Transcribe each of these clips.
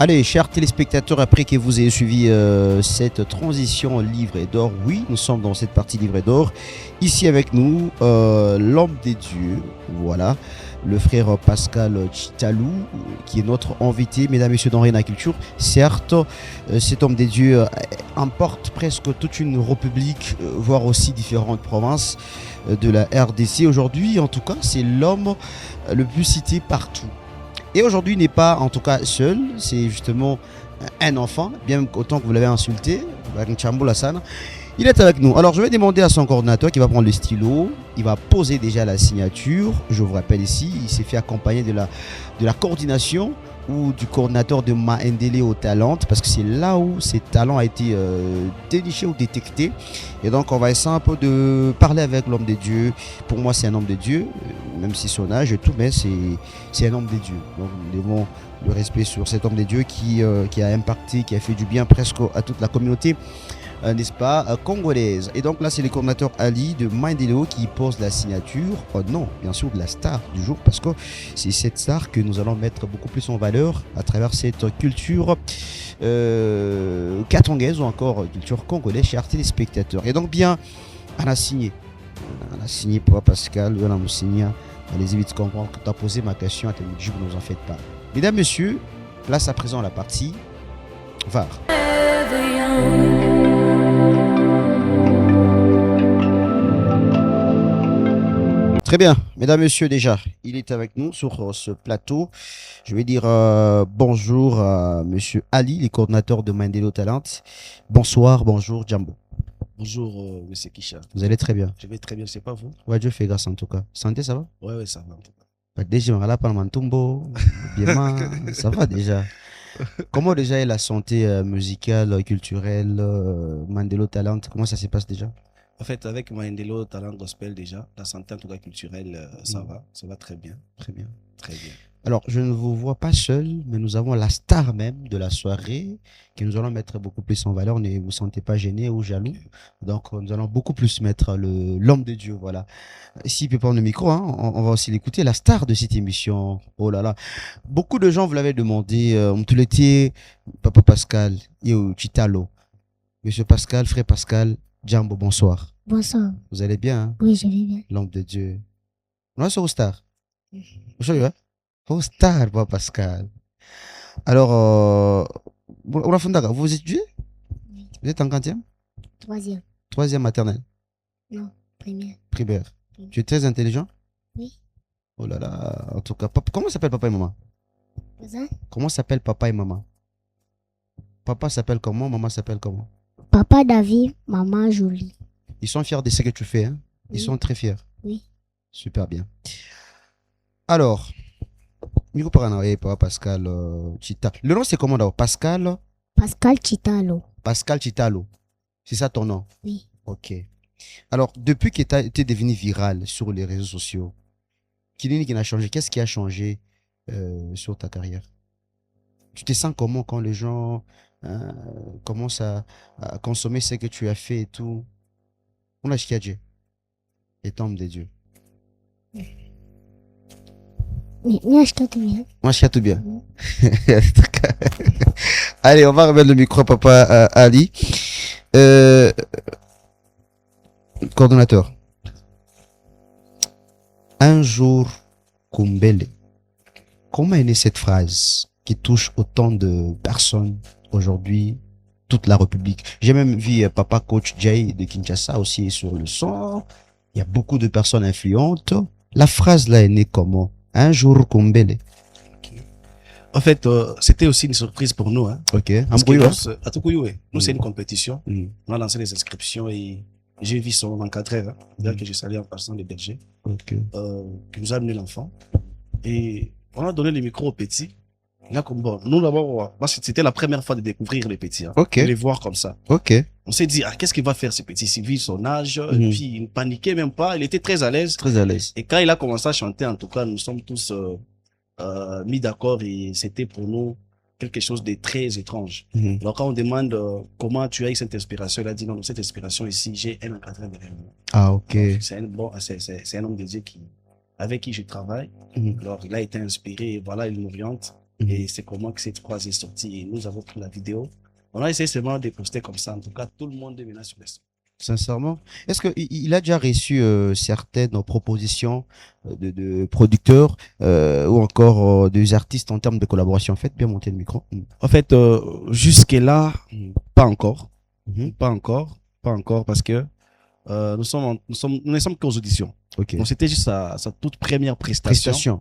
Allez, chers téléspectateurs, après que vous ayez suivi cette transition livre et d'or, oui, nous sommes dans cette partie livre et d'or. Ici avec nous, l'homme des dieux, voilà, le frère Pascal Chitalou, qui est notre invité, mesdames et messieurs, dans Réna Culture. Certes, cet homme des dieux emporte presque toute une république, voire aussi différentes provinces de la RDC. Aujourd'hui, en tout cas, c'est l'homme le plus cité partout. Et aujourd'hui, il n'est pas en tout cas seul, c'est justement un enfant, bien autant que vous l'avez insulté, il est avec nous. Alors je vais demander à son coordinateur qui va prendre le stylo, il va poser déjà la signature. Je vous rappelle ici, il s'est fait accompagner de la coordination ou du coordinateur de Maendele au talent, parce que c'est là où ses talents a été dénichés ou détectés. Et donc on va essayer un peu de parler avec l'homme de Dieu. Pour moi c'est un homme de Dieu, même si son âge et tout, mais c'est un homme de Dieu. Donc nous devons le respect sur cet homme de Dieu qui a impacté, qui a fait du bien presque à toute la communauté, n'est-ce pas, congolaise. Et donc là, c'est le coordinateur Ali de Mindelo qui pose la signature, non, bien sûr, de la star du jour, parce que c'est cette star que nous allons mettre beaucoup plus en valeur à travers cette culture katongaise ou encore culture congolaise, chers téléspectateurs. Et donc, bien, on a signé Papa Pascal, on a signé. Allez-y vite comprendre que tu as posé ma question à tes ne nous en faites pas. Mesdames, messieurs, place à présent la partie VAR. Très bien, mesdames, messieurs, déjà, il est avec nous sur ce plateau. Je vais dire bonjour à monsieur Ali, le coordinateur de Mindelo Talent. Bonsoir, bonjour, Djambo. Bonjour, monsieur Kisha. Vous allez très bien? Je vais très bien, c'est pas vous? Ouais, Dieu fait grâce en tout cas. Santé, ça va? Ouais, ça va en tout cas. Déjà, bien, ça va déjà. Comment déjà est la santé musicale, culturelle, Mandelo Talent? Comment ça se passe déjà? En fait, avec Maendelo Talent Gospel déjà, la santé en tout cas culturelle, ça va très bien. Très bien. Très bien. Alors, je ne vous vois pas seul, mais nous avons la star même de la soirée que nous allons mettre beaucoup plus en valeur. Ne vous sentez pas gêné ou jaloux. Okay. Donc, nous allons beaucoup plus mettre l'homme de Dieu. Voilà. Ici, il peut prendre le micro, hein, on va aussi l'écouter. La star de cette émission. Oh là là. Beaucoup de gens vous l'avaient demandé. On te l'était, Papa Pascal, Yo Chitalo. Monsieur Pascal, frère Pascal, Djambo, bonsoir. Bonsoir. Vous allez bien? Hein? Oui, je vais bien. L'homme de Dieu. On est sur star. Vous Oh, star, Papa Pascal. Alors, vous étudiez? Oui. Vous êtes en quantième? Troisième. Troisième maternelle? Non, primaire. Primaire. Oui. Tu es très intelligent? Oui. Oh là là, en tout cas, comment s'appelle papa et maman? Ça? Comment s'appelle papa et maman? Papa s'appelle comment? Maman s'appelle comment? Papa David, maman Jolie. Ils sont fiers de ce que tu fais, hein? Ils sont très fiers. Oui. Super bien. Alors, Papa Pascal Chita. Le nom c'est comment d'abord? Pascal? Pascal Chitalo. Pascal Chitalo. C'est ça ton nom? Oui. Ok. Alors, depuis que tu as été devenu viral sur les réseaux sociaux, qui a changé? Qu'est-ce qui a changé sur ta carrière? Tu te sens comment quand les gens commencent à consommer ce que tu as fait et tout? On a chiadje. Et tombe de Dieu. Moi, je tout bien. Moi, je tout bien. Allez, on va remettre le micro, papa Ali. Coordonnateur. Un jour, Kumbele. Comment est née cette phrase qui touche autant de personnes aujourd'hui, toute la République? J'ai même vu papa coach Jay de Kinshasa aussi sur le son. Il y a beaucoup de personnes influentes. La phrase là est née comment? Un jour Kumbele. Okay. En fait, c'était aussi une surprise pour nous. Hein, ok. Nous, c'est une compétition. On a lancé les inscriptions et j'ai vu son encadreur, que je salue en passant les bergers, qui nous a amené l'enfant. Et on a donné le micro aux petits. Là, comme bon, nous d'abord, c'était la première fois de découvrir les petits, hein, de les voir comme ça. On s'est dit, qu'est-ce qu'il va faire ce petit? Il vit son âge, et puis il ne paniquait même pas, il était très à l'aise. Très à l'aise. Et quand il a commencé à chanter, en tout cas, nous sommes tous mis d'accord et c'était pour nous quelque chose de très étrange. Alors quand on demande comment tu as eu cette inspiration, il a dit non, cette inspiration ici, j'ai un encadreur derrière moi. Ah, ok. C'est un homme de Dieu avec qui je travaille. Alors il a été inspiré et voilà, il m'oriente. Et c'est comment que cette phrase est sortie. Et nous avons pris la vidéo. On a essayé seulement de poster comme ça. En tout cas, tout le monde est maintenant sur les sons. Sincèrement, est-ce qu'il a déjà reçu certaines propositions de producteurs ou encore des artistes en termes de collaboration? Faites bien monter le micro. En fait, jusque-là, pas encore. Mhm. Pas encore, parce que nous ne sommes qu'aux auditions. Ok. Donc, c'était juste sa toute première prestation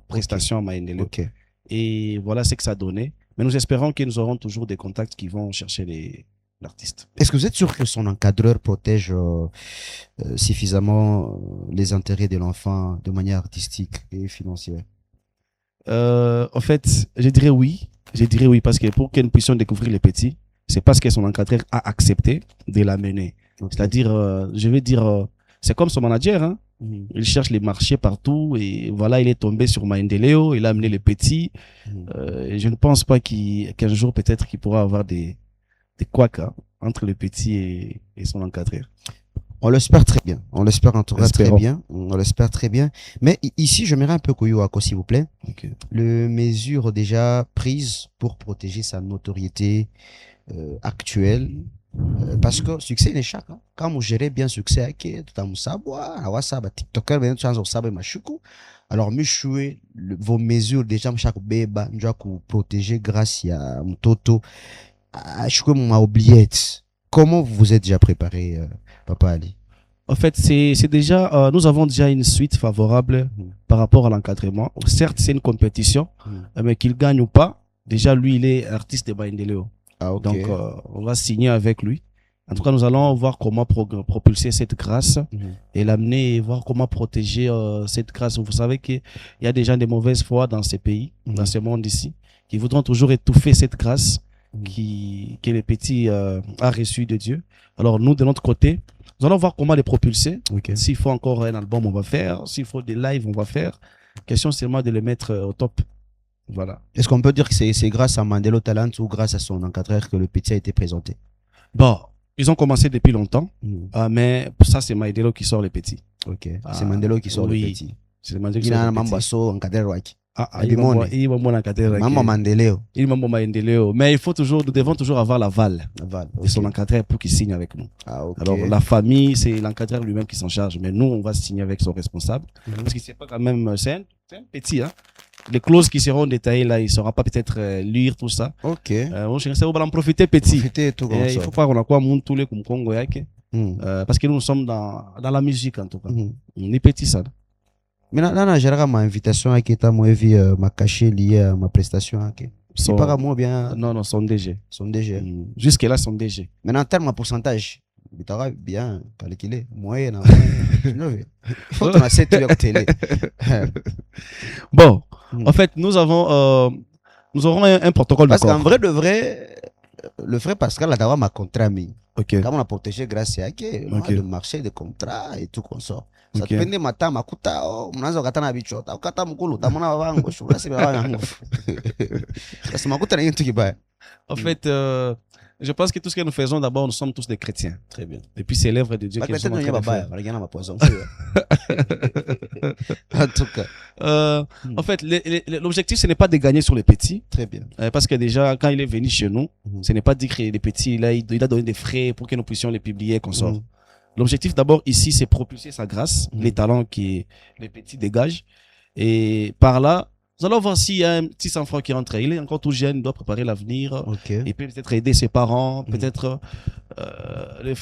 à Maendeleo. Ok. Et voilà ce que ça donnait. Mais nous espérons que nous aurons toujours des contacts qui vont chercher l'artiste. Est-ce que vous êtes sûr que son encadreur protège suffisamment les intérêts de l'enfant de manière artistique et financière? En fait, je dirais oui. Parce que pour que nous puissions découvrir les petits, c'est parce que son encadreur a accepté de l'amener. Okay. C'est-à-dire, je vais dire, c'est comme son manager, hein. Il cherche les marchés partout et voilà, il est tombé sur Maendeleo, il a amené les petits. Et je ne pense pas qu'un jour, peut-être, qu'il pourra avoir des couacs entre le petit et son encadreur. On l'espère très bien. On l'espère en tout cas très bien. On l'espère très bien. Mais ici, je m'irai un peu Koyoako, s'il vous plaît. Okay. Les mesures déjà prises pour protéger sa notoriété actuelle. Parce que succès n'est chaque. Quand vous gérez bien succès, tout à savoir, TikToker, alors, vos mesures déjà, chaque bébé, vous protéger grâce à Mtoto. Je m'ai oublié. Comment vous vous êtes déjà préparé, Papa Ali? En fait, c'est déjà, nous avons déjà une suite favorable par rapport à l'encadrement. Certes, c'est une compétition, mais qu'il gagne ou pas, déjà, lui, il est artiste de Maendeleo. Ah, okay. Donc, on va signer avec lui. En tout cas, nous allons voir comment propulser cette grâce et l'amener et voir comment protéger cette grâce. Vous savez qu'il y a des gens de mauvaise foi dans ces pays, dans ce monde ici, qui voudront toujours étouffer cette grâce que les petits a reçu de Dieu. Alors, nous, de notre côté, nous allons voir comment les propulser. Okay. S'il faut encore un album, on va faire. S'il faut des lives, on va faire. Question seulement de les mettre au top. Voilà. Est-ce qu'on peut dire que c'est grâce à Mandelo Talent ou grâce à son encadreur que le petit a été présenté? Bon, ils ont commencé depuis longtemps, mais ça, c'est Maendeleo qui sort les petits. Ok. C'est Mandelo qui sort les petits. C'est Mandelo qui sort les petits. Il Maendeleo. Mais nous devons toujours avoir l'aval de son encadreur pour qu'il signe avec nous. Ah, okay. Alors, la famille, c'est l'encadreur lui-même qui s'en charge. Mais nous, on va signer avec son responsable. Parce que c'est pas quand même, c'est un petit, hein. Les clauses qui seront détaillées là, il ne saura pas peut-être lire tout ça. Ok. On va en profiter petit. Tout il ne faut pas qu'on a quoi tous les Congo. Parce que nous sommes dans la musique en tout cas. On est petit ça. Mais là, j'ai ma invitation à Keta, moi, ma cachet lié à ma prestation. C'est pas à moi bien. Non, son DG. Son DG. Jusque-là, son DG. Maintenant, en termes de pourcentage, tu auras bien calculé. Moyen. Il faut qu'on essaie de télé. Bon, en fait, nous aurons un protocole d'accord. d'accord. Parce qu'en vrai, le frère Pascal a d'avoir ma contrat mis. Okay. Quand on a protégé grâce à le marché des contrats et tout comme ça. Ça Okay. dépend de matin, makuta, mnaanza ukatana bicho, ukata mkulu, tamona wangu, shura si wangu. C'est makuta na yintu kibaya. En fait, je pense que tout ce que nous faisons d'abord, nous sommes tous des chrétiens. Très bien. Et puis c'est l'œuvre de Dieu qui nous sommes en train de faire. En tout cas. En fait, l'objectif, ce n'est pas de gagner sur les petits. Très bien. Parce que déjà, quand il est venu chez nous, ce n'est pas dit que les petits, là, il a donné des frais pour que nous puissions les publier qu'on sort. L'objectif d'abord ici, c'est propulser sa grâce, les talents que les petits dégagent. Et par là, nous allons voir s'il y a un petit enfant qui rentre. Il est encore tout jeune, il doit préparer l'avenir. Okay. Il peut peut-être aider ses parents, peut-être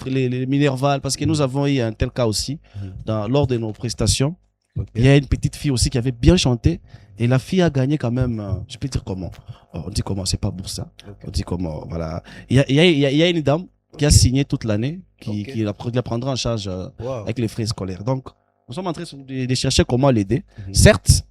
les Minerval, parce que nous avons eu un tel cas aussi lors de nos prestations. Okay. Il y a une petite fille aussi qui avait bien chanté et la fille a gagné quand même, je peux dire comment. On dit comment, c'est pas pour ça. Okay. On dit comment, voilà. Il y a une dame qui a signé toute l'année, qui la prendra en charge avec les frais scolaires. Donc, nous sommes en train de chercher comment l'aider. Certes,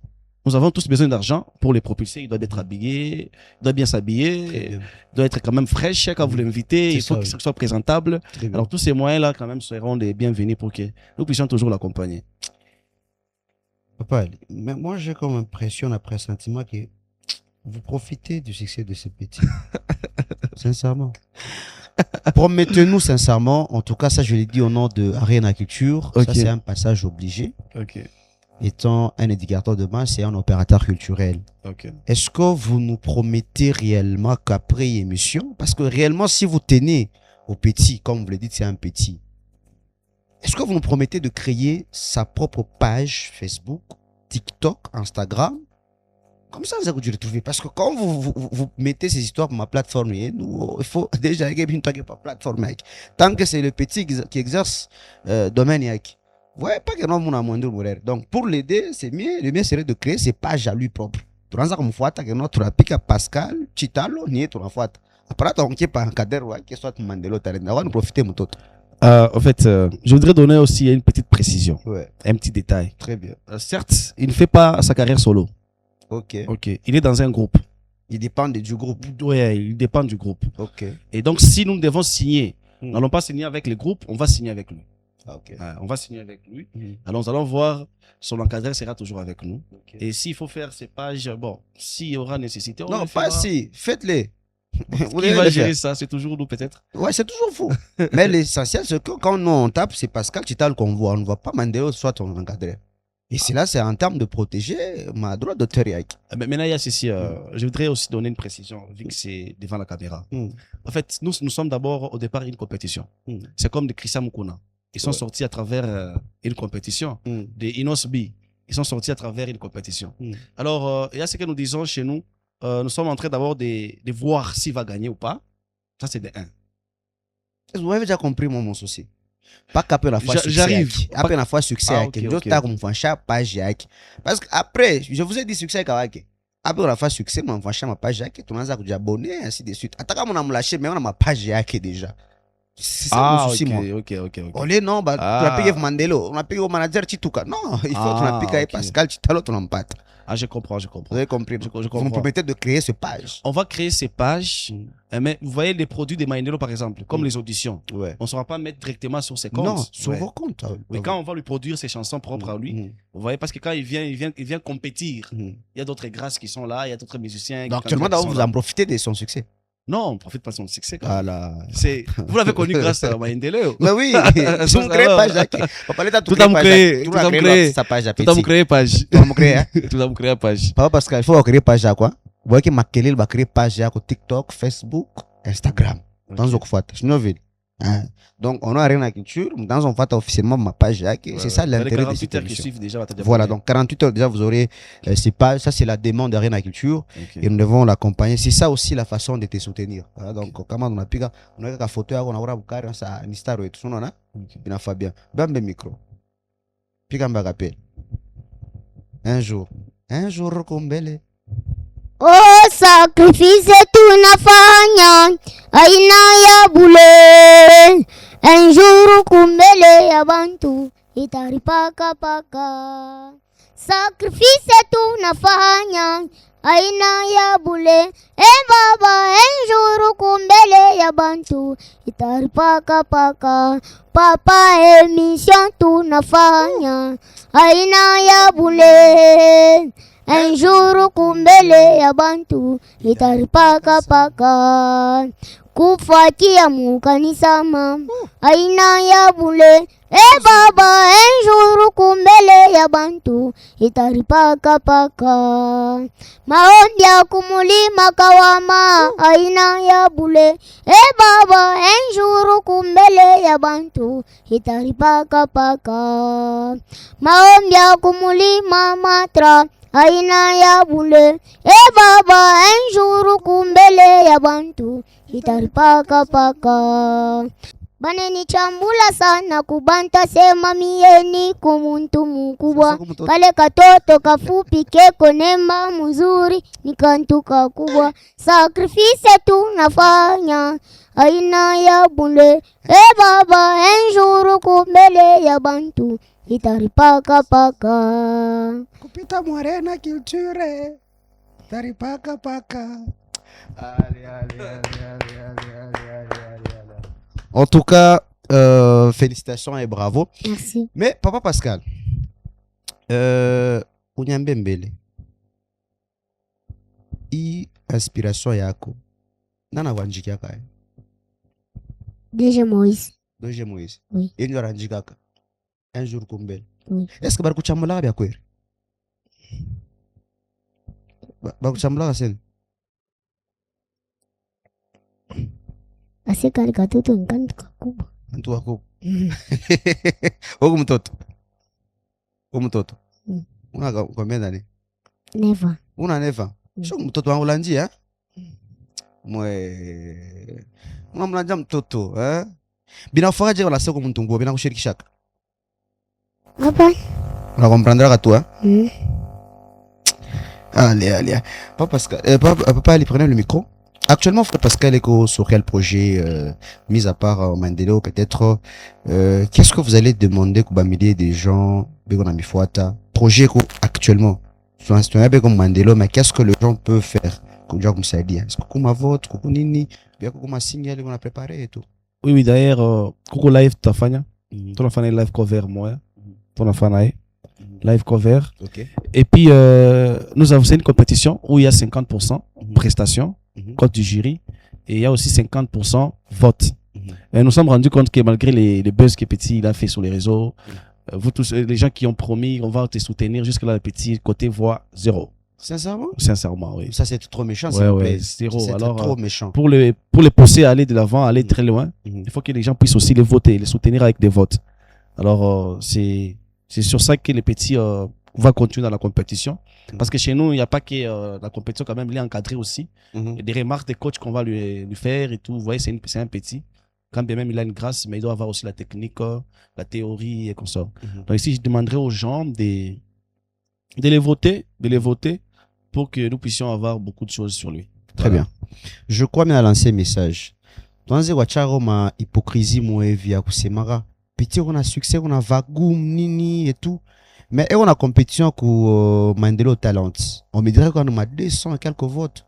nous avons tous besoin d'argent pour les propulser. Il doit être habillé, il doit bien s'habiller, il doit être quand même fraîche quand vous l'invitez. Il faut qu'il soit présentable. Alors, tous ces moyens-là, quand même, seront les bienvenus pour que nous puissions toujours l'accompagner. Papa, mais moi, j'ai comme impression, après sentiment que vous profitez du succès de ce petit. Sincèrement. Promettez-nous sincèrement, en tout cas, ça, je l'ai dit au nom de Arena Culture. Okay. Ça, c'est un passage obligé. Okay. étant un éducateur de masse et un opérateur culturel. Ok. Est-ce que vous nous promettez réellement qu'après émission, parce que réellement, si vous tenez au petit, comme vous le dites, c'est un petit, est-ce que vous nous promettez de créer sa propre page Facebook, TikTok, Instagram? Comme ça, vous allez vous retrouver. Parce que quand vous mettez ces histoires pour ma plateforme, nous, il faut déjà une plateforme. Tant que c'est le petit qui exerce domaine. Ouais, pas que non, mon amoindre. Donc, pour l'aider, c'est mieux. Le mieux serait de créer ses pages à lui propre. Tu as comme fois, que notre pique Pascal, Chitalo, ni ton fois. Après, tu as pas un cadre qui soit Mandelo, tu as profiter de tout. En fait, je voudrais donner aussi une petite précision. Ouais. Un petit détail. Très bien. Certes, il ne fait pas sa carrière solo. Ok. Il est dans un groupe. Il dépend du groupe. Oui, il dépend du groupe. Ok. Et donc, si nous devons signer, nous n'allons pas signer avec le groupe, on va signer avec lui. Ok. On va signer avec lui. Alors, nous allons voir, son encadreur sera toujours avec nous. Et s'il faut faire ces pages, bon, s'il y aura nécessité, on non, le pas fera. si. Faites-les. Qui va gérer ça? C'est toujours nous, peut-être. Ouais, c'est toujours fou. Mais l'essentiel, c'est que quand nous, on tape, c'est Pascal Chital qu'on voit. On ne voit pas Mandelo, soit ton encadreur. Et c'est là, c'est en termes de protéger ma droit d'auteur. Mais maintenant, il y a ceci. Je voudrais aussi donner une précision, vu que c'est devant la caméra. En fait, nous sommes d'abord, au départ, une compétition. C'est comme de Christian Mukuna. Ils sont sortis à travers une compétition. Des Inos B. Ils sont sortis à travers une compétition. Alors, il y a ce que nous disons chez nous. Nous sommes en train d'abord de voir s'il va gagner ou pas. Ça, c'est de 1. Vous avez déjà compris, moi, mon souci. Pas qu'après la fois succès. J'arrive. Après la fois succès. Ok. Page. Parce qu'après, je vous ai dit succès. Après la fois succès, je vais ma page. Tu m'as dit abonné, ainsi de suite. Attends, on a lâché, mais on a ma page déjà. C'est ça mon souci, moi. Ok. On est non, tu as payé Mandelo, on a payé au manager Chituka. Non, il faut que tu as payé Pascal Chitalo, tu n'en pas. Je comprends. Vous avez compris. Vous nous promettez de créer ces pages. On va créer ces pages, mais vous voyez les produits de Mandelo, par exemple, comme les auditions. Ouais. On ne saura pas mettre directement sur ses comptes. Non, sur vos comptes. Oui, quand on va lui produire ses chansons propres à lui, vous voyez, parce que quand il vient compétir, il y a d'autres grâces qui sont là, il y a d'autres musiciens. Donc, actuellement, vous en profitez de son succès. Non, on ne profite pas de son succès. Voilà. Vous l'avez connu grâce à Mandelo. Mais oui, si on crée page, tout a créé page. Tout a créé page. Tout a créé page. Papa Pascal, il faut créer page à quoi? Vous voyez que Makelil va créer page à TikTok, Facebook, Instagram. Dans une fois, je ne veux. Donc, on a rien à culture. Dans on fait officiellement ma page. C'est ça l'intérêt de cette émission. Voilà, donc 48 heures déjà, vous aurez ces pages. Ça, c'est la demande de Arena Culture. Et nous devons l'accompagner. C'est ça aussi la façon de te soutenir. Donc, comment on a pu on a une photo, on a un ça, une star et tout ça, il a fait bien. Bambe micro. Puis quand on rappelle. Un jour, Kumbele. Oh, sacrifice tunafanya aina ya bule. Un jour kumbele ya bantu itaripaka paka. Sacrifice tunafanya aina ya bule. Baba, un jour kumbele ya bantu itaripaka paka. Papa, émission tunafanya aina ya bule. Un jour kumbele ya bantu itaripaka paka. Kufuatia mukanisa mama aina ya bule. Baba, un jour kumbele ya bantu itaripaka paka. Maombi ya kumulima kawama aina ya bule. Baba, un jour kumbele ya bantu itaripaka paka. Maombi ya kumulima matra aina ya bule. Baba, un jour kumbele ya bantu itaripaka paka. Baneni chambula sana kubanta sema mieni kumuntu mkubwa. Kale katoto kafupi keko nemba mzuri ni kantu kakubwa. Sacrifice tunafanya aina ya bule. Baba, un jour kumbele ya bantu itaripaka paka. Kupita Arena Culture itaripaka paka. En tout cas, félicitations et bravo. Merci. Mais Papa Pascal, Unyambembele, inspiration yako nana wanjikaka DJ Moïse. DJ Moïse. Oui. Yenyo ranjikaka un jour kumbele. Oui. Est-ce que bari kuchamula bya kweli? bakuchambula kaseni Asikali katoto nkantu kakubwa. mtu wako huko mtoto una kwambia nani Never. una neva sio mtoto wangu la njia mwe unamlanja mtoto binafuraje wala sio mtu nguo binakushirikishaka Hapa. unakomprendra tu allez papa Ali prenez le micro. Actuellement, Frère Pascal Eko, sur quel projet, mis à part Mandelo, peut-être, qu'est-ce que vous allez demander à des gens, projet actuellement, c'est un peu comme Mandelo, mais qu'est-ce que les gens peuvent faire, comme ça dit, est-ce que comme vote, comme nini, bien comme signal, on a préparé et tout. Oui, d'ailleurs, Coco Live, ton enfant live cover, moi, ton enfant live cover. Okay. Et puis, nous avons fait une compétition où il y a 50% prestations. Code du jury, et il y a aussi 50% vote. Et nous sommes rendus compte que malgré les buzz que Petit il a fait sur les réseaux, vous tous, les gens qui ont promis, on va te soutenir, jusque-là, le Petit côté voix 0. Sincèrement? Sincèrement, oui. Ça, c'est trop méchant, ouais, 0. Alors, trop méchant. Pour les pousser à aller de l'avant, à aller très loin, il faut que les gens puissent aussi les voter, les soutenir avec des votes. Alors, c'est sur ça que les Petits va continuer dans la compétition. Parce que chez nous, il n'y a pas que la compétition, quand même, il est encadré aussi. Il y a des remarques des coachs qu'on va lui faire et tout. Vous voyez, c'est un petit. Quand bien même il a une grâce, mais il doit avoir aussi la technique, la théorie et comme ça. Donc ici, je demanderai aux gens de les voter pour que nous puissions avoir beaucoup de choses sur lui. Très bien. Je crois bien à lancer un message. Dans ce wacharo ma hypocrisie via kusemara. Petit on a succès, on a vagoum nini et tout. Mais on a compétition pour Mandelo Talent. On me dirait qu'on a 200 et quelques votes.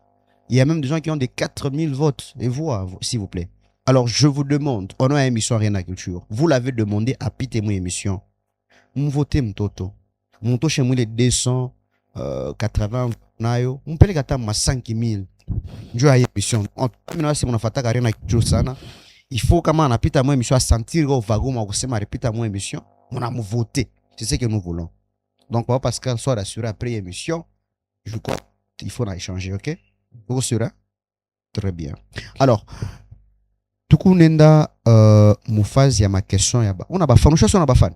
Il y a même des gens qui ont des 4000 votes. Et voix, s'il vous plaît. Alors, je vous demande, on a une émission Rien à Culture. Vous l'avez demandé à Pite mon émission. Vous votez Mtoto. Mtoto chez moi les 280 nayo. On peut les gâter à 5000. Je ai émission. Maintenant, c'est mon fataka Rien à Culture sana. Il faut comment on a Pite mon émission à sentir au wagon ma kusema répéter mon émission. On a voté. C'est ce que nous voulons. Donc, Papa Pascal soit rassuré après l'émission. Je crois qu'il faut en échanger, ok? Vous serez très bien. Alors, tout le monde Moufazi a ma question. On a pas fan, on a pas fan.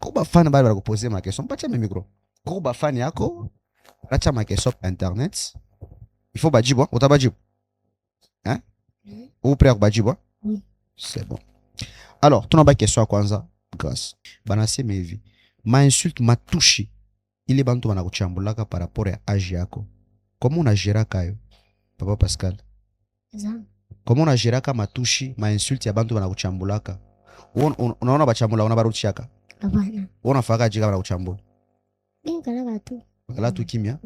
Quand on a fan, on va poser ma question. Pas de micro. Quand on a fan, on a ma question sur Internet. Il faut badjibo. On t'a badjibo. Hein? Vous prêt à badjibo? Oui. C'est bon. Alors, tu n'as pas question à Kwanza. Grâce. Banasse mes vies. Ma insulte m'a touché. Il est bantu na kuchambulaka par rapport à âge yako. Comment on a géré kayo? Papa Pascal. Comment on a géré ma touché, ma insulte ya bantu na kuchambulaka? Unaona bachambula una baruchiaka? Hapana. Una faka jiga na kuchambula. Kala tu. Kala tu kimya.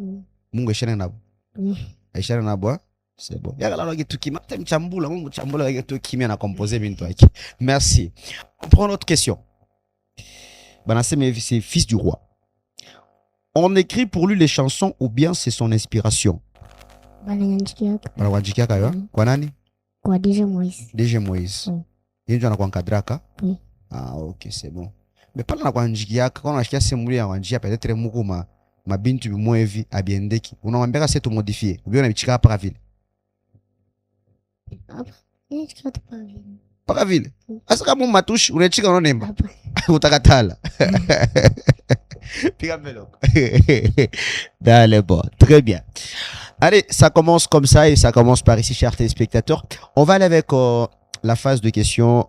Mungu eshane nabo. Eshane nabo. C'est bon. Yagala logi tu kimya. Mchambula, mungu chambula yage tu kimya na composer bintu yake. Merci. On prend notre question. Banasse Mevi, c'est fils du roi. On écrit pour lui les chansons ou bien c'est son inspiration? Kwa nani? Kwa DJ Moïse. DJ Moïse. Yeye ndio anakuankadraka? Oui. Ah, ok, c'est bon. Mais pas na kuanjikiaka, quand on a semuli ya wanjia peut-être muko ma bintu bimwe hivi abiendeki. Unamwambia c'est tout modifier. Ou bien unabichika par ville. Par ville. Asa kama matushi unachika unanemba. Utakatala. Dans les bords. Très bien. Allez, ça commence comme ça et ça commence par ici, chers téléspectateurs. On va aller avec la phase de questions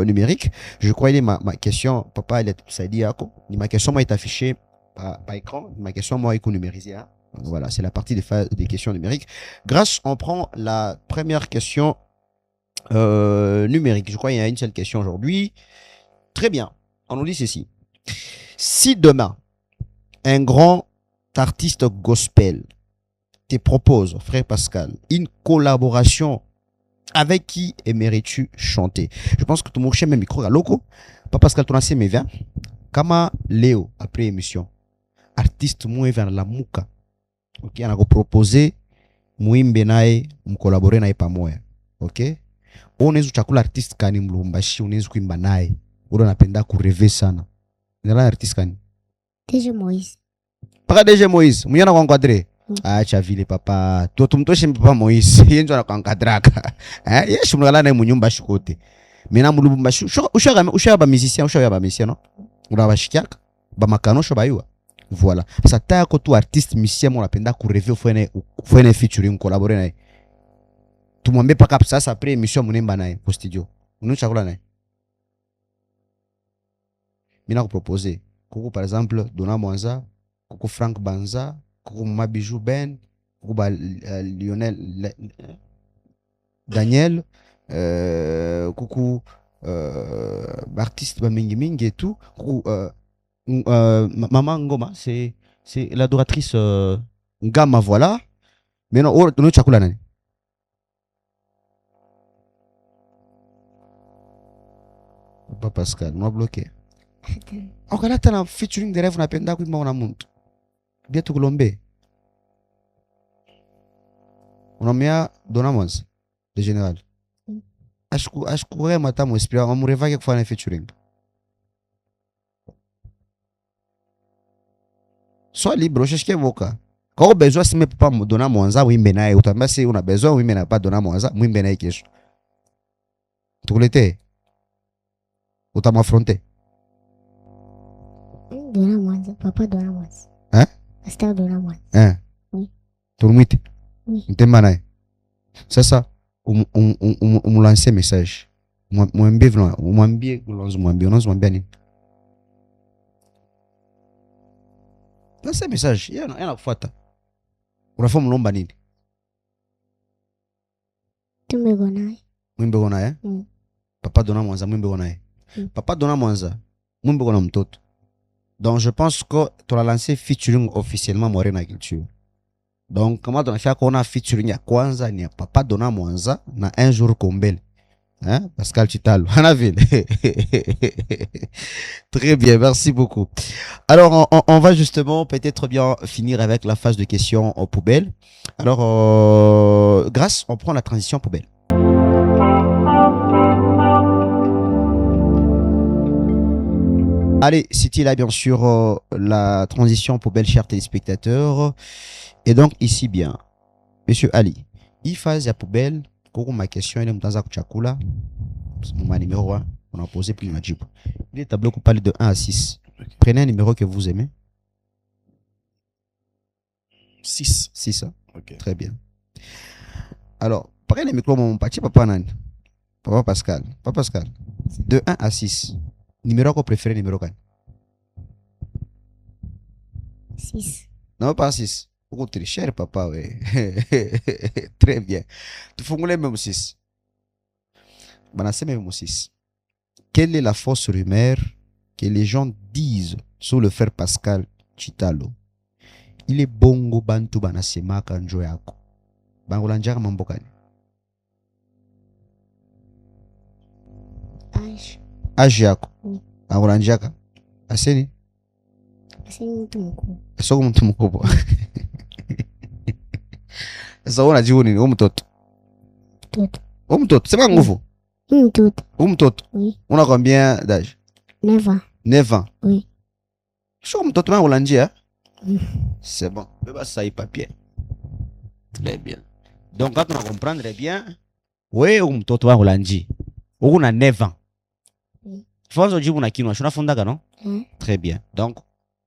numériques. Je crois que ma question, papa, ça dit ma question moi est affichée par écran. Ma question moi est numérisée. Voilà, c'est la partie des questions numériques. Grâce, on prend la première question numérique. Je crois qu'il y a une seule question aujourd'hui. Très bien. On nous dit ceci. Si demain, un grand artiste gospel te propose, frère Pascal, une collaboration, avec qui aimerais-tu chanter? Je pense que tu m'as même micro à loco. Pas Pascal, tu as mes Kama Léo, après émission, artiste moi vers la mouka. Ok, on a proposé muimbe nae, collaborer nae pamoja. Ok? Unaweza chakula artist kani mlumbashi, unaweza kuimba naye. Ule anapenda kureve sana. Nala artist kani? DJ Moïse. Paka DJ Moïse, muyana kwa encadrer. Acha vile papa. Tumtoshe papa Moise. Yeye ndo anakankadraka. Yeye shumlala naye munyumba shikote. Mina mulubumba usha ba musicien non? Una bashikiaka ba makanosho bayua. Voilà. Sasa tako tu artiste musicien mo napenda ku rêver fone featuring collaborer naye. Tumwambie paka sasa après émission munemba naye au studio. Unuchakula naye. Mina ku proposer. Koko par exemple Dona Mwanza, koko Frank Banza, koko Mabijou Ben, koko ba Lionel Daniel, koko artiste ba mingi et tout, koko Maman Ngoma, c'est l'adoratrice Ngama, voilà. Mais non, oh, nous chakula nani. Papa Pascal, nous a bloqué. Okalata na featuring de rêve napenda kuimba una muntu. Bia tukulombe. Unamia Dona Mwanza, le général. Acho mata mo inspira, mo rêva que faz featuring. Sois libre, je cherche voka. Quand besoin si me papa Dona Mwanza wimbe naye, utambia si una besoin wimbe na pas Dona Mwanza, wimbe naye kesho. Tukulete. Utamafronter. Dona Mwanza, papa Dona Mwanza. Hein? Pasteur Dona Mwanza. Hein? Oui. Turumite. Oui. Ntemba naye. Sasa umlancer message. Mwambie nini? Lancer message. Yana kufuata. Unafaa mlomba nini? Tumbego naye. Mwimbe naye? Papa Dona Mwanza mwimbe naye. Papa Dona Mwanza mwimbe na mtoto. Donc je pense que tu l'as lancé featuring officiellement Morena Culture. Donc comment on a fait qu'on a featuring ya kwanza ni ya Papa Dona Mwanza na un jour Kombele. Hein? Pascal Chitalo. Très bien, merci beaucoup. Alors on va justement peut-être bien finir avec la phase de questions en poubelle. Alors grâce, on prend la transition poubelle. Allez, c'était là bien sûr la transition poubelle, chers téléspectateurs. Et donc ici bien, Monsieur Ali, il fait la poubelle. Koko ma question est dans Chakula. Mon numéro 1, on a posé plus de jibu. Il est tableau qu'on parle de 1 à 6. Prenez un numéro que vous aimez. 6. 6, hein? Ok. Très bien. Alors, prenez le micro, mon petit papa Nan. Papa Pascal. Papa Pascal. De 1 à 6. Numéro qu'on préfère, numéro 4. 6. Non, pas 6. Beaucoup très cher, papa, ouais. Très bien. Tu fais même 6. C'est même 6. Quelle est la fausse rumeur que les gens disent sur le frère Pascal Chitalo? Il est bongo bantu banasema kanjo yako. Bangolanjaka mambokani. Age yako. Bangolanjaka. Aseni? Aseni mtu mkubwa. Soko mtu mkubwa. Sasa unajibu nini? Mtoto. Mtoto. Mtoto. Sema nguvu. Mtoto. Mtoto. Oui. On a combien d'âge? 9 ans. 9 ans. Oui. Soko mtoto na ulanjia. C'est bon. Beba ça y papier. Très bien. Donc quand on va comprendre bien, oui, mtoto wa ulanji. Uko na 9 ans. Fonzo jibu na kinwa, shuna fundaka non? Très bien. Donc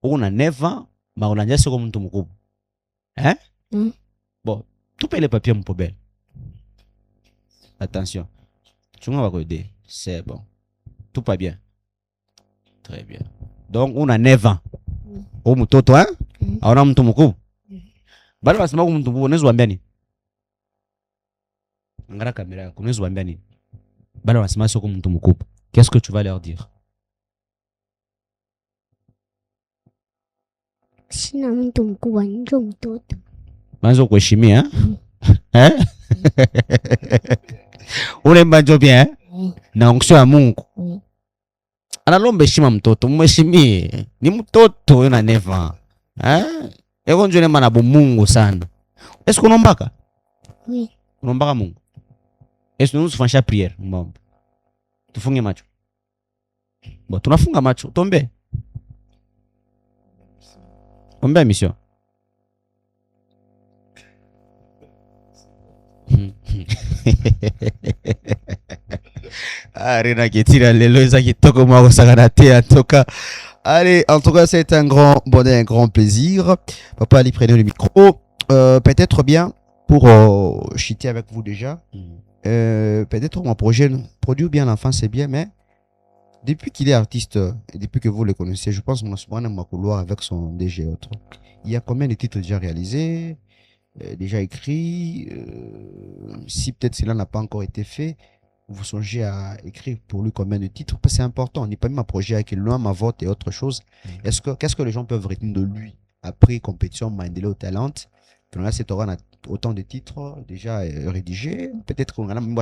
uko na 9 ans, ma ulanja soko mtu mkubwa. Hein? Bon, tout paye les papiers mon poubelle. Attention. Tu m'as pas aider. C'est bon. Tout va bien. Très bien. Donc on a 9 ans. Au mtoto hein? Aona mtu mkubwa. Bado wasema mtu mkubwa unaweza kuambia nini? Ngara kamera yako unaweza kuambia nini? Bado wasema soko mtu mkubwa. Qu'est-ce que tu vas leur dire? Sina mtu mkubwa, ndio mtoto. Manzo kuheshimia eh? Ule mbanjo bien na onksho ya Mungu. Analomba heshima mtoto, mheshimie. Ni mtoto wewe na neva. Ego njoo nema na Mungu sana. Est-ce qu'on ombaka? Oui. Unombaka Mungu. Est-ce que nous faisons prière mbamba? Tufunge macho. Bon, tunafunga macho. Tombe. Ombe mission. Rena Ketira lelo ezaki toko mwa kosakana te en tout cas. Allez, en tout cas, c'est un grand bonheur, un grand plaisir. Papa, allez, prenez le micro. Peut-être bien pour chiter avec vous déjà. Peut-être mon projet, produire bien l'enfant, c'est bien, mais depuis qu'il est artiste et depuis que vous le connaissez, je pense que mon couloir avec son DG et autres, il y a combien de titres déjà réalisés, déjà écrits? Si peut-être cela n'a pas encore été fait, vous songez à écrire pour lui combien de titres? Parce que c'est important. On n'est pas mis un projet avec loin ma vote et autre chose. Qu'est-ce que les gens peuvent retenir de lui après compétition Mandela Talent? Là, c'est autant de titres déjà rédigés. Peut-être qu'on a même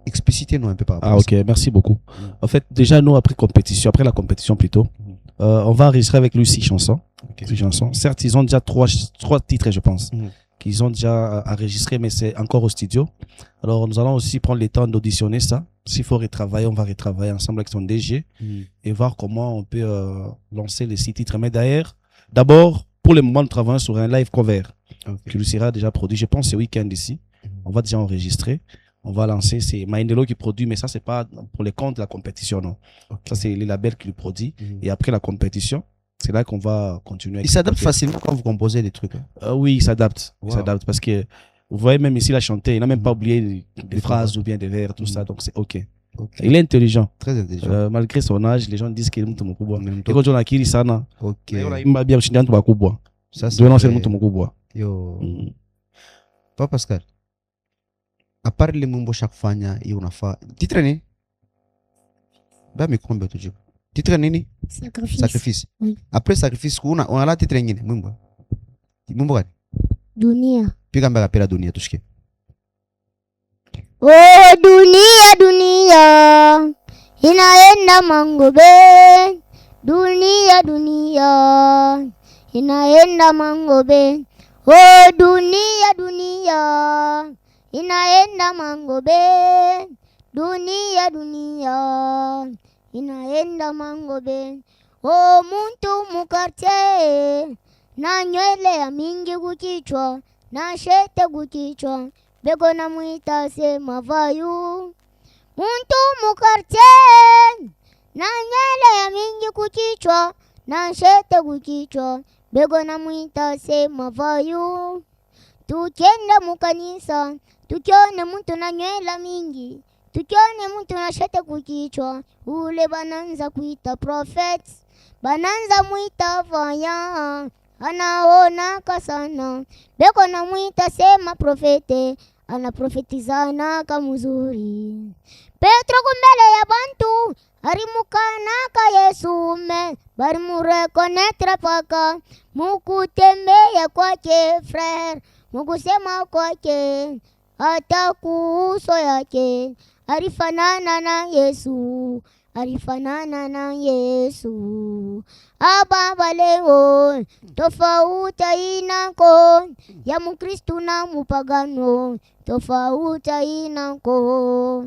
explicitez-nous un peu par rapport à ça. Ok, merci beaucoup. En fait, déjà, nous, après la compétition plutôt, on va enregistrer avec lui 6 chansons. 6 chansons. Certes, ils ont déjà 3 titres, je pense, qu'ils ont déjà enregistrés, mais c'est encore au studio. Alors, nous allons aussi prendre le temps d'auditionner ça. S'il faut retravailler, on va retravailler ensemble avec son DG et voir comment on peut lancer les 6 titres. Mais d'ailleurs, d'abord, pour le moment, nous travaillons sur un live cover qui lui sera déjà produit. Je pense ce week-end ici. On va déjà enregistrer. On va lancer, c'est Mindelo qui produit, mais ça, c'est pas pour les comptes de la compétition, non. Ça, c'est les labels qui le produit. Et après la compétition, c'est là qu'on va continuer. Il s'adapte facilement quand vous composez des trucs. Oui, il s'adapte. Il s'adapte parce que vous voyez, même ici, il a chanté. Il n'a même pas oublié des phrases ou bien des vers, tout ça. Donc, c'est OK. Il est intelligent. Très intelligent. Malgré son âge, les gens disent qu'il est muito mukubwa. Et quand on a kiri sana, OK. il m'a bien chindi entre bakubwa. Ça, c'est muito mukubwa. Yo. Pas Pascal. À part les mumbo chaque fanya et on a fait titre ni ba me kombe tu titre nini sacrifice après sacrifice on a la titre ngine mumbo gani Dunia. piga mbele pela dunia tushike. Oh dunia dunia inaenda mangobe, dunia dunia inaenda mangobe. Oh dunia dunia inaenda mangobe, dunia dunia inaenda mangobe. Oh muntu mukarte na nywele ya mingi kukichwa na shete kukichwa, bego na mwita sema vayu. Muntu mukarte na nywele ya mingi kukichwa na shete kukichwa, bego na mwita sema vayu. Tukienda mukanisa tukione mtu na nywela mingi, tukione mtu na shete kukichwa, ule bananza kuita prophet, bananza muita vaya, anaona kasana, beko na muita sema profete, anaprofetizana kamuzuri. Petro kumbele ya bantu arimukana ka Yesu me, bari murekonetre paka, mukutembea kwake frere, mukusema kwake hata kuuso yake, alifanana na Yesu, alifanana na Yesu. Ababa leo tofauti inako ya Mkristu na mupagano, tofauti inako.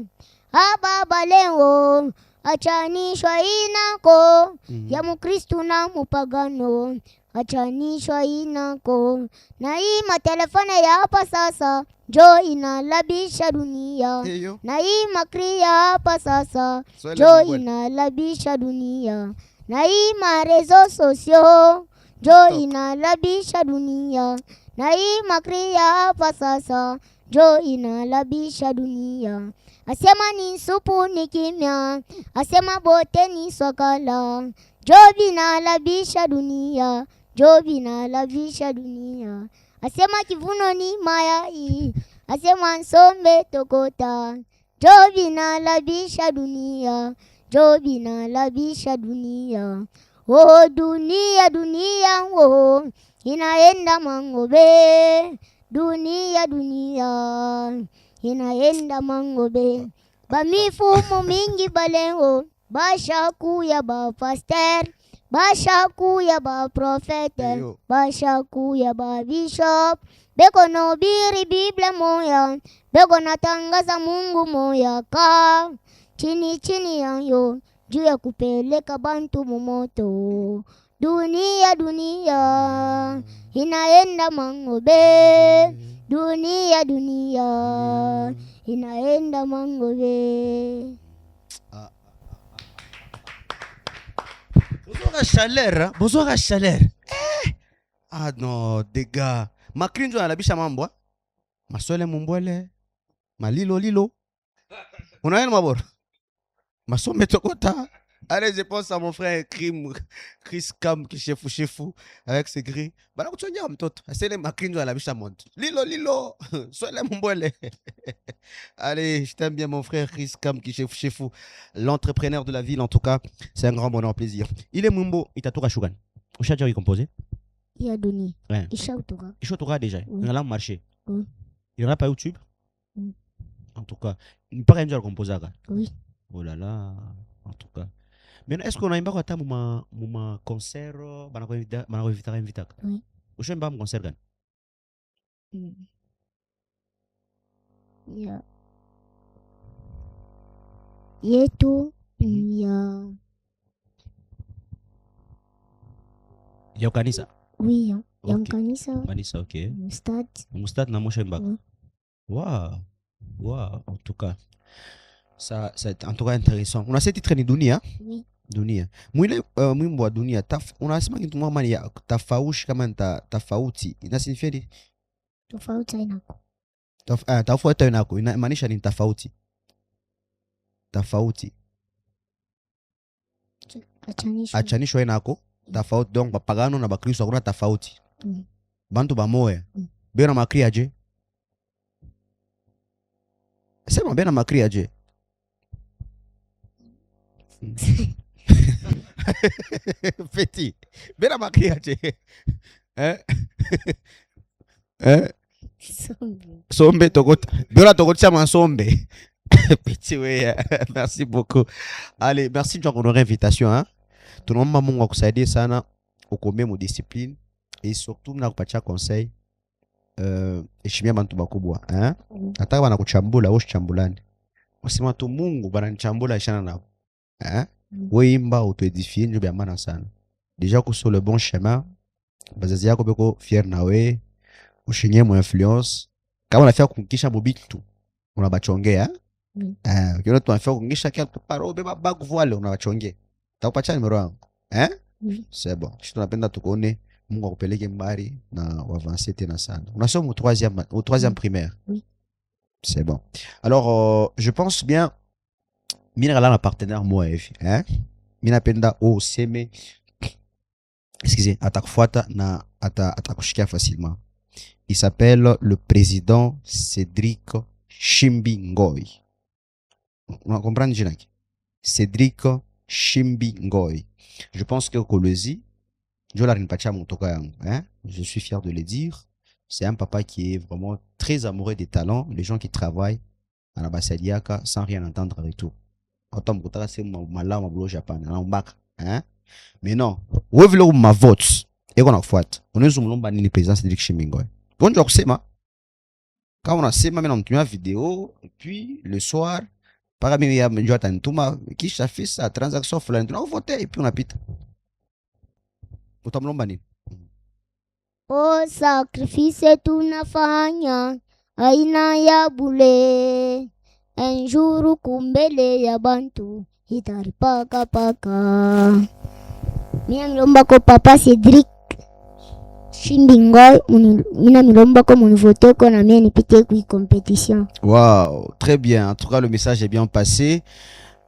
Ababa leo achanishwa inako ya Mkristu na mupagano, achanishwa inako. Na hii matelefone ya hapa sasa jo inalabisha dunia. Na hii makri ya hapa sasa jo inalabisha dunia. Na hii marezo sosio jo inalabisha dunia. Na hii makri ya hapa sasa jo inalabisha dunia. Asema ni supu ni kimya, asema bote ni swakala, jo binalabisha dunia, jo binalabisha dunia. Asema kivuno ni mayai, asema nsombe tokota, jo binalabisha dunia, jo binalabisha dunia. Oh dunia dunia oh inaenda mangobe, dunia dunia inaenda mangobe. Bamifumu mingi balengo, bashaku ya ba pastor, bashaku ya ba profete, bashaku ya ba bishop. Beko no biri Biblia moya, beko natangaza Mungu moya ka chini chini yanyo, juu ya kupeleka bantu mumoto. Dunia dunia inaenda mangobe, dunia dunia inaenda mangobe. Bonsoir à chaleur. Ah non, des gars. Makrinjo anabisha mambo. Maswele mumbwele. Malilo lilo. Unaenda mabor. Masome tokota. Allez, je pense à mon frère Chris Cam qui chef avec ses gris. Bana kuchonya mtoto. Asele Makrinjo anabisha monte. Lilo lilo. Swele mumbwele. Allez, je t'aime bien mon frère Chris Cam qui chef l'entrepreneur de la ville en tout cas. C'est un grand bonheur, plaisir. Il est Mumbo, il t'a tout rashugan. Au chat il composé. Il a donné. Ouais. Il chautoura. Il chautoura déjà. Oui. Il a marché. Oui. Il n'y en a pas YouTube. Oui. En tout cas, il paraît que composé. Oui. Oh là là. En tout cas. Mais est-ce qu'on a un peu de temps mon concert? Invité. Oui. Où je un concert? Ya. Yetu ya. Il y a kanisa. Oui, ya. Ok. Yang kanisa. Kanisa, ok. Mustad. Mustad na motion back. Oui. Waouh. Waouh. En tout cas. Ça, c'est en tout cas intéressant. On a cette titre ni dunia. Oui. Dunia. Mwile mwimbo wa dunia. Unasema kitu mama ni tofauti kama tofauti. Ina signifia ni Tofauti inako. tofauti inako. Inamaanisha ni tofauti. Tofauti. Achanishwa. Achanishwa inako. Tofauti donc bapagano na bakristo hakuna tofauti. Bantu bamoya. Bena makri aje. Sema bena makri aje. Petit. Bena makri aje. Sombe togot. Bena togot chama sombe. Petit ouais. Merci beaucoup. Allez, merci de notre invitation hein. Tout le monde m'a kusaidia sana ukombe mu discipline et surtout na kupatia conseil heshimia bantu bakubwa hein. Hata bana kuchambula usichambulane. Usema tu Mungu bananichambula ishana nao. Hein? Wewe imba utuedifie ndio bya maana sana. Déjà que sur le bon chemin, bazazi yako beko fier nawe, ushinye mo influence. Kama unafia kukisha mobitu, unabachongea. Ukiona tu unafia kukisha quelque part au beba bag voile unabachongea. Takupatia numero yangu. Hein? Oui. C'est bon. Je tunapenda tukone Mungu akupeleke mbali na uavancer tena sana. Unasoma au troisième primaire. Oui. C'est bon. Alors je pense bien mina la partenaire moi hein? Mina penda o seme excusez, atakufuata na atakushikia facilement. Il s'appelle le président Cédric Shimbi Ngoy. On comprend Jinaki? Cédric Shimbi Ngoy. Je pense que Kolezi, je la rinpacha mon toka yangu, hein? Je suis fier de le dire. C'est un papa qui est vraiment très amoureux des talents, les gens qui travaillent à la Bassadiaka sans rien entendre avec tout. Autant que c'est malin au Japon, hein? Mais non, où est-ce ma vote? Et qu'on a fait, on est sur le président Cédric Shimbi Ngoy. Quand je sais ma, quand on a fait ma une vidéo, et puis le soir, par exemple, il y a un jour tout ma qui fait sa transaction, on a voté et puis on a pité. Autant que O sacrifice tunafanya aina ya bule, enjuru kumbele ya bantu itaripaka paka. Mina milomba ko papa Cédric Shimbi Ngoy, mina milomba ko vote ko na mie nipite kui compétition. Wow, très bien. En tout cas, le message est bien passé.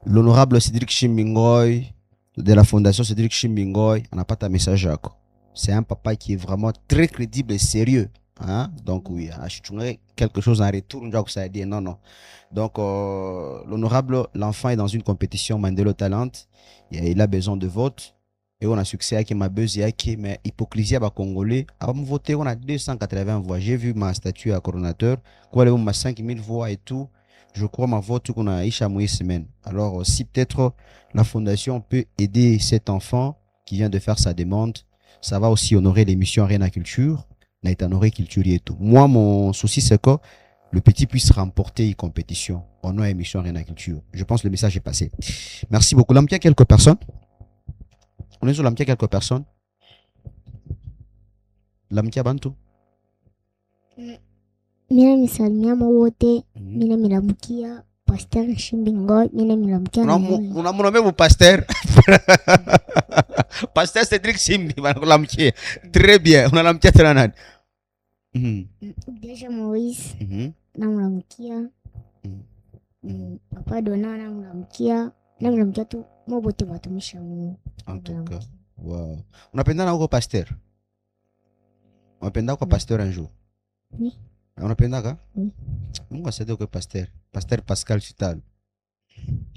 L'honorable Cédric Shimbi Ngoy de la fondation Cédric Shimbi Ngoy, on n'a pas ta message à quoi. C'est un papa qui est vraiment très crédible et sérieux. Hein? Donc oui, je trouverais quelque chose en retour. Ça dit non, non. Donc l'honorable, l'enfant est dans une compétition Mandela Talent. Il a besoin de vote. Et on a succès avec ma buzz et mais hypocrisie à Congolais. Avant de voter, on a 280 voix. J'ai vu ma statue à coordonnateur. Quoi, on a 5000 voix et tout. Je crois ma vote qu'on a Isha Moïse semaine. Alors si peut-être la fondation peut aider cet enfant qui vient de faire sa demande, ça va aussi honorer l'émission Arena Culture, n'a honoré culture et tout. Moi, mon souci, c'est que le petit puisse remporter une compétition en nom émission Arena Culture. Je pense que le message est passé. Merci beaucoup. Là, il y a quelques personnes. On est sur l'amitié quelques personnes. L'amitié Bantu. Mina misalimia wote, mina milamukia Pasteur Shimbingo, mina milamukia. Unamwambia mon pasteur. Pasteur Cédric Shimbi, unalamkia. Très bien, unalamkia tena nani? Deja Moïse, namlamukia. Papa Dona namlamukia tu mobote watumishi wa Mungu. En tout cas, wow. Unapenda na uko pasteur? Unapenda kwa pasteur un jour? Oui. Unapenda ka? Oui. Mungu asaidie uko pasteur. Pasteur Pascal Chitalo.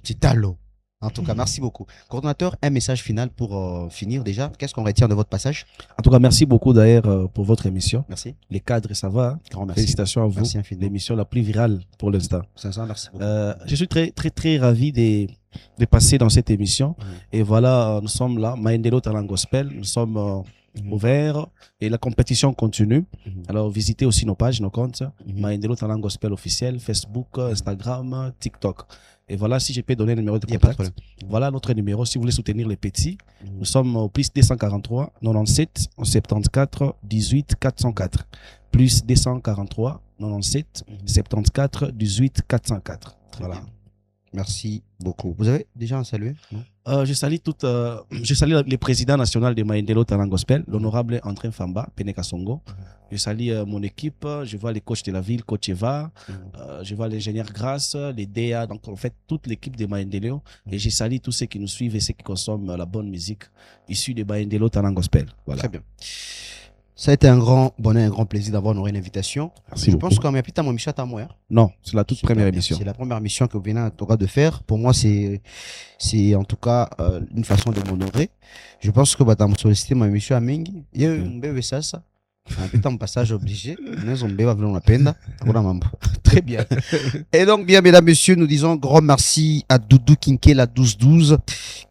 Chitalo. En tout cas, merci beaucoup. Coordonnateur, un message final pour finir déjà. Qu'est-ce qu'on retient de votre passage? En tout cas, merci beaucoup d'ailleurs pour votre émission. Merci. Les cadres, ça va. Grand merci. Félicitations à vous. Merci infiniment. L'émission la plus virale pour l'instant. Sincèrement, merci beaucoup. Je suis très ravi de passer dans cette émission. Et voilà, nous sommes là, Maendelo Talent Gospel. Nous sommes ouverts et la compétition continue. Alors, visitez aussi nos pages, nos comptes. Maendelo Talent Gospel officiel, Facebook, Instagram, TikTok. Et voilà, si je peux donner le numéro de contact. Voilà notre numéro si vous voulez soutenir les petits. Nous sommes au plus 243 97 74 18 404. Plus 243 97 74 18 404. Voilà. Merci beaucoup. Vous avez déjà un salut? Je salue le président national de Maendelo Talent Gospel, l'honorable André Famba, Peneka Songo. Je salue mon équipe, je vois les coachs de la ville, coach Eva, je vois l'ingénieur Grasse, les DA, donc en fait toute l'équipe de Maendelo. Et je salue tous ceux qui nous suivent et ceux qui consomment la bonne musique issue de Maendelo Talent Gospel. Voilà. Très bien. Ça a été un grand bonheur, un grand plaisir d'avoir honoré une invitation. Merci je beaucoup. pense qu'on m'a à mon mission à moi. Non, c'est la toute première émission. C'est la première mission que vous venez en tout cas de faire. Pour moi, c'est en tout cas une façon de m'honorer. Je pense que bah, tu sollicité ma mission à Mingi. Il y a un bébé ça. Un petit passage obligé. Très bien. Et donc, bien, mesdames, messieurs, nous disons grand merci à Doudou Kinkela 1212.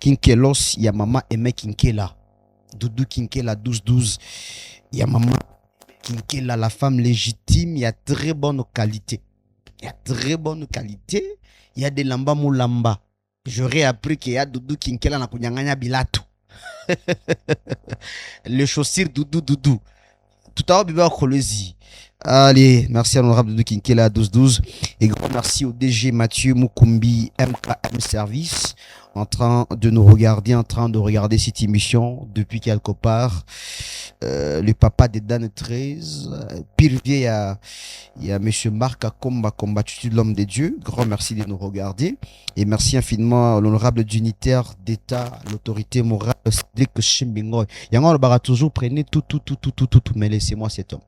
Kinkelos, Yamama Eme Kinkela. Doudou Kinkela 1212. Il y a maman Kinkela, la femme légitime, il y a très bonne qualité. Il y a très bonne qualité. Il y a des lamba moulamba. J'aurais appris qu'il y a Doudou Kinkela na kunyanganya bilato. Les chaussures Doudou. Tout à l'heure, allez, merci à l'honorable Doudou Kinkela 1212. Et grand merci au DG Mathieu Mukumbi MKM Service en train de nous regarder, en train de regarder cette émission depuis quelque part. Le papa de Dan 13, pire vieux, il y a monsieur Marc Akomba, combattu de l'homme de Dieu. Grand merci de nous regarder. Et merci infiniment à l'honorable dignitaire d'État, l'autorité morale, Cédric Shimbingo. Yangon Bara toujours prenez tout, mais laissez-moi cet homme.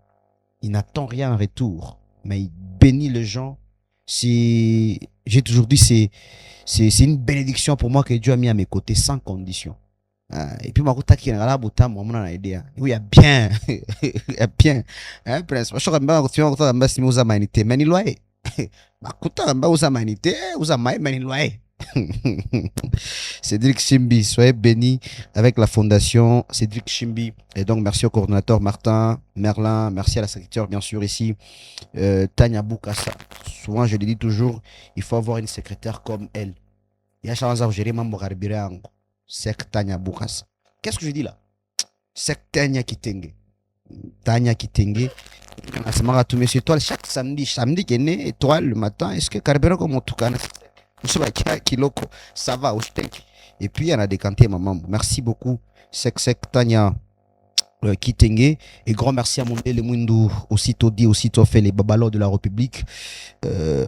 Il n'attend rien en retour, mais il bénit les gens. J'ai toujours dit, c'est une bénédiction pour moi que Dieu a mis à mes côtés sans condition. Et puis, il y a bien, il y a bien, hein, prince. Je suis Cédric Shimbi, soyez bénis avec la fondation Cédric Shimbi. Et donc, merci au coordonnateur Martin, Merlin, merci à la secrétaire, bien sûr, ici, Tania Boukassa. Souvent, je le dis toujours, il faut avoir une secrétaire comme elle. Il y a chance à gérer Mambo Garbirango. Sek Tania Boukassa. Qu'est-ce que je dis là? Sek Tania Kitenge. Tania Kitenge. C'est toi chaque samedi qui est né, étoile le matin. Est-ce que Garbirango comme tout cas? Ça va, et puis, il y en a décanté, maman. Merci beaucoup, Sek Tania Kitenge. Et grand merci à Mondele Mwindu, aussitôt dit, aussitôt fait, les babalos de la République.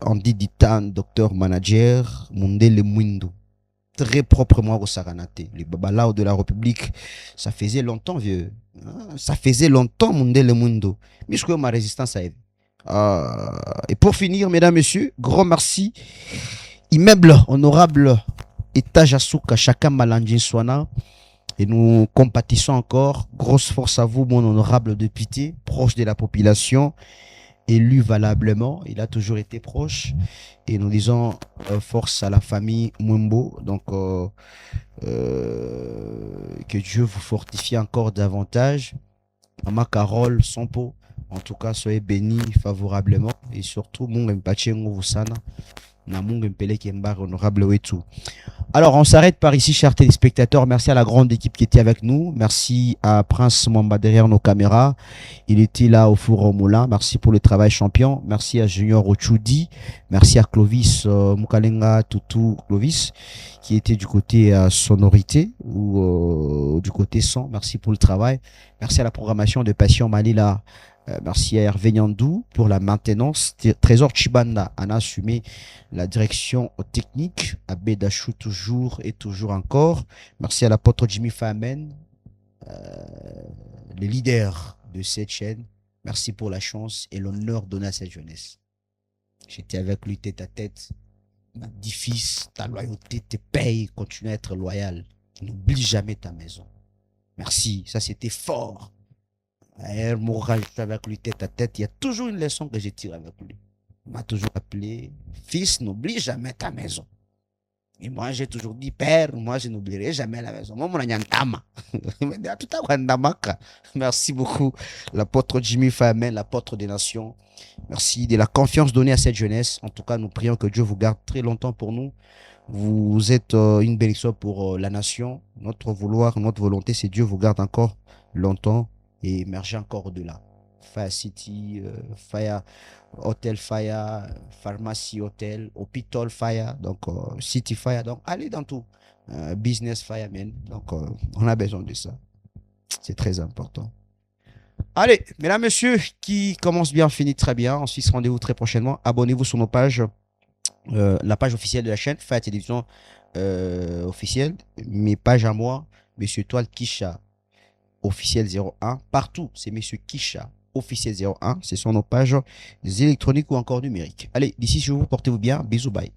Andy Ditan, docteur manager, Mondele Mwindu. Très proprement au Saranate. Les babalos de la République, ça faisait longtemps, vieux. Ça faisait longtemps, Mondele Mwindu. Mais je crois que ma résistance a aidé. Et pour finir, mesdames, messieurs, grand merci. Immeuble honorable étage Asuka chacun Malandjin Swana, et nous compatissons encore. Grosse force à vous, mon honorable député, proche de la population, élu valablement. Il a toujours été proche, et nous disons force à la famille Mwembo. Donc que Dieu vous fortifie encore davantage. Maman Carole Sompo, en tout cas soyez bénis favorablement, et surtout mon Mpachengo Vusana. Namung Mpele Kembar, honorable Wetu. Alors, on s'arrête par ici, chers téléspectateurs. Merci à la grande équipe qui était avec nous. Merci à Prince Mwamba derrière nos caméras. Il était là au four au moulin. Merci pour le travail champion. Merci à Junior Ochudi. Merci à Clovis Mukalenga Toutou Clovis qui était du côté sonorité ou du côté son. Merci pour le travail. Merci à la programmation de Passion Malila. Merci à Hervé Nyandou pour la maintenance. Trésor Chibanda en a assumé la direction technique. Abbé Dachou toujours et toujours encore. Merci à l'apôtre Jimmy Famen, le leader de cette chaîne. Merci pour la chance et l'honneur donné à cette jeunesse. J'étais avec lui tête à tête. Il m'a dit, fils, ta loyauté te paye. Continue à être loyal. N'oublie jamais ta maison. Merci. Ça, c'était fort. Moral, je suis avec lui tête à tête. Il y a toujours une leçon que je tire avec lui. Il m'a toujours appelé, fils, n'oublie jamais ta maison. Et moi, j'ai toujours dit, père, moi, je n'oublierai jamais la maison. Moi, mon anyantama. Merci beaucoup, l'apôtre Jimmy Famen, l'apôtre des nations. Merci de la confiance donnée à cette jeunesse. En tout cas, nous prions que Dieu vous garde très longtemps pour nous. Vous êtes une bénédiction pour la nation. Notre vouloir, notre volonté, c'est Dieu vous garde encore longtemps et émerger encore au-delà. Fire City, Fire Hotel Fire, Pharmacie Hotel, Hôpital Fire, donc City Fire, donc allez dans tout. Business Fire, man. Donc on a besoin de ça. C'est très important. Allez, mesdames, messieurs, qui commence bien, finit très bien. On se fixe rendez-vous très prochainement. Abonnez-vous sur nos pages. La page officielle de la chaîne, Fire Télévision officielle, mes pages à moi, Monsieur Toile Kisha officiel 01, partout, c'est Monsieur Kisha officiel 01, ce sont nos pages électroniques ou encore numériques. Allez, d'ici chez vous, portez-vous bien, bisous, bye.